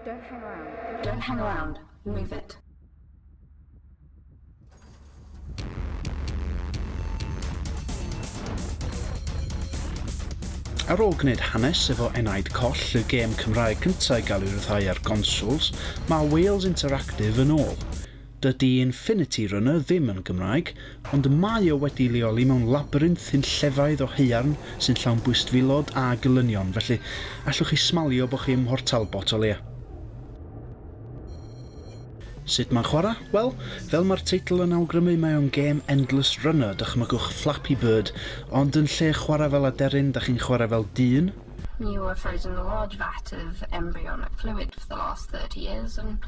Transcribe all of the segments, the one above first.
Don't hang around. Don't hang around. Move it. Ar ôl gwneud hanes efo enaid coll y gêm Cymraeg cyntaf i gael ei ryddhau ar consoles, mae Wales Interactive yn ôl. Dydy Infinity Runner ddim yn Gymraeg, ond mae o wedi leoli mewn labyrinth hunllefaidd o haearn sy'n llawn bwystfilod a gelynion, felly allwch chi smalio bod chi ym Mhortalbot o leia. Sut mae'n chwarae? Wel, fel mae'r teitl yn awgrymu, mae o'n gêm Endless Runner, dychmygwch Flappy Bird, ond yn lle chwarae fel aderyn, dach chi'n chwarae fel dyn. You were frozen in a large vat of embryonic fluid for the last 30 years, and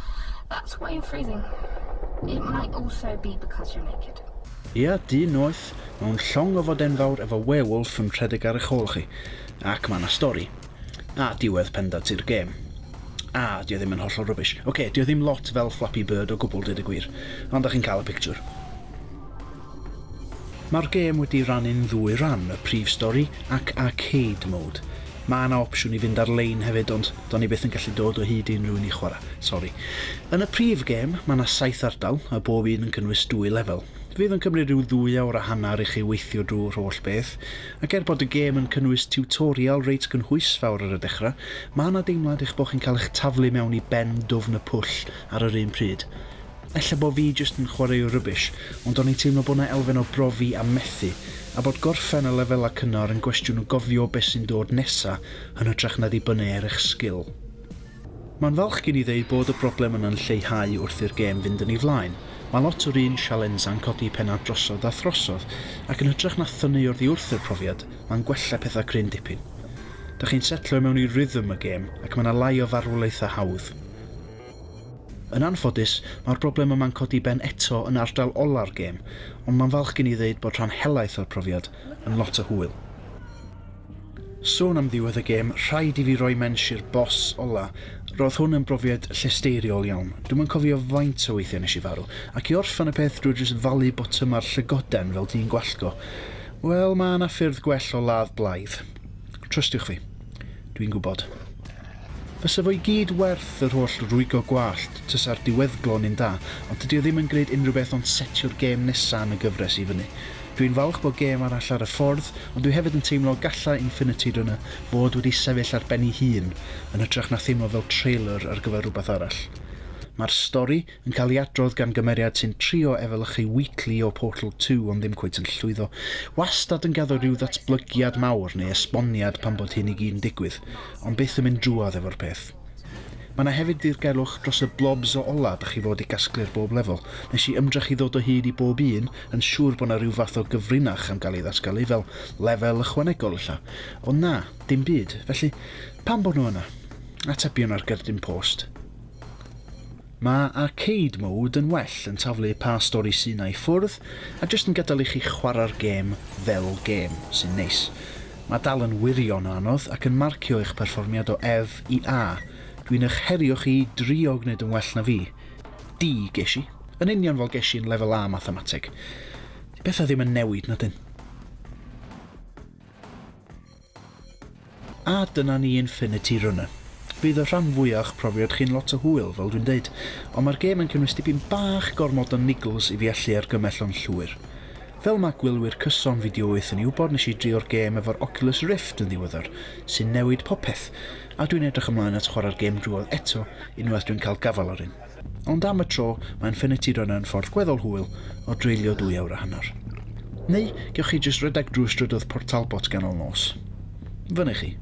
that's why you're freezing. It might also be because you're naked. Ia, dyn oeth, mewn llong o fod enfawr efo werewolf yn rhedeg ar eich hôl chi. Ac mae yna stori. A diwedd pendant i'r gêm. A, dio ddim yn hollol rubbish. Oce, dio ddim lot fel Flappy Bird o gwbl dweud y gwir, ond ydych chi'n cael y pictiwr. Mae'r gêm wedi rannu'n ddwy ran, y prif stori ac arcade mode. Mae yna opsiwn i fynd ar-lein hefyd, ond do'n i byth yn gallu dod o hyd i unrhyw un i chwarae. Sori. Yn y prif gêm, mae yna 7 ardal, a bob un yn cynnwys 2 lefel. Fydd yn cymryd rhyw 2 awr a hanner i chi weithio drwy'r holl beth, ac bod y gêm yn cynnwys tutorial reit gynhwysfawr ar y dechrau, mae yna deimlad eich bod chi'n cael eich taflu mewn i ben dwfn y pwll ar yr un pryd. Ella bod fi jyst yn chwarae o rubbish, ond o'n i'n teimlo bod yna elfen o brofi a methu, a bod gorffen y lefel a cynnar yn gwestiwn o gofio beth sy'n dod nesa yn hytrach na ddibynnu ar eich sgil. Mae'n falch gen i ddeud bod y broblem yn lleihau wrth i'r gêm fynd yn ei flaen. Mae lot o'r un sialensa'n codi pennau drosodd a throsodd, ac yn hytrach na thynnu oddi wrth i'r profiad, mae'n gwella pethau cryn dipyn. Da chi'n setlo mewn i rhythm y gêm, ac mae yna lai o farwolaethau hawdd. Yn anffodus, mae'r broblem yma'n codi ben eto yn ardal ola'r gêm, ond mae'n falch gen i ddeud bod rhan helaeth o'r profiad yn lot o hwyl. Sôn am ddiwedd y gêm, rhaid i fi roi mens i'r boss ola. Roedd hwn yn brofiad llesteiriol iawn. Dwi'm yn cofio faint o weithiau nes i farw, ac i orffen y peth drwy jyst falu botwm ar llygoden fel dyn gwallgo. Wel, mae yna ffyrdd gwell o ladd blaidd. Trystiwch fi. Dwi'n gwybod. Fysa fo i gyd werth yr holl rwygo gwallt, tysa'r diweddglo'n un da, ond dydy o ddim yn gwneud unrhyw beth ond setio'r gêm nesaf yn y gyfres i fyny. Dwi'n falch bod gêm arall ar y ffordd, ond dwi hefyd yn teimlo galla Infinity Runner fod wedi sefyll ar ben ei hun, yn hytrach na theimlo fel trailer ar gyfer rhywbeth arall. Mae'r stori yn cael ei adrodd gan gymeriad sy'n trio efelychu Wheatley o Portal 2 ond ddim cweit yn llwyddo. Wastad yn gaddo rhyw ddatblygiad mawr neu esboniad pan bod hyn i gyd yn digwydd, ond byth yn mynd drwodd efo'r peth. Mae yna hefyd ddirgelwch dros y blobs o ola dych chi fod i gasglu'r bob lefel. Nes i ymdrech i ddod o hyd i bob un yn siŵr bod yna rhyw fath o gyfrinach am gael ei ddatgelu fel lefel ychwanegol illa. Ond na, dim byd, felly pam bod nhw yna? Atebion ar gerdyn post. Mae arcade mode yn well yn taflu pa stori sy'n ei ffwrdd, a jyst yn gadael i chi chwarae'r gêm fel gêm, sy'n neis. Mae dal yn wirion anodd ac yn marcio eich perfformiad o F i A. Dwi'n eich herio chi drio gwneud yn well na fi. D ges i. Yn union fel ges i'n lefel A mathemateg. Bethau ddim yn newid na dyn. A dyna ni Infinity Runner. Bydd y rhan fwyach profiad chi'n lot o hwyl, fel dwi'n deud, ond mae'r gêm yn cynnwys dipyn bach gormod o niggles i fi allu argymell o'n llwyr. Fel mae gwylwyr cyson fideo Wyth yn ei wybod, nes i drio'r gêm efo'r Oculus Rift yn ddiweddar, sy'n newid popeth, a dwi'n edrych ymlaen at chwarae'r gêm drwodd eto unwaith dwi'n cael gafal ar un. Ond am y tro, mae Infinity Runner yn ffordd gweddol hwyl o dreulio 2 awr a hanner. Neu, gewch chi jyst rhedeg drwy strydoedd Portalbot ganol nos. Fyny chi.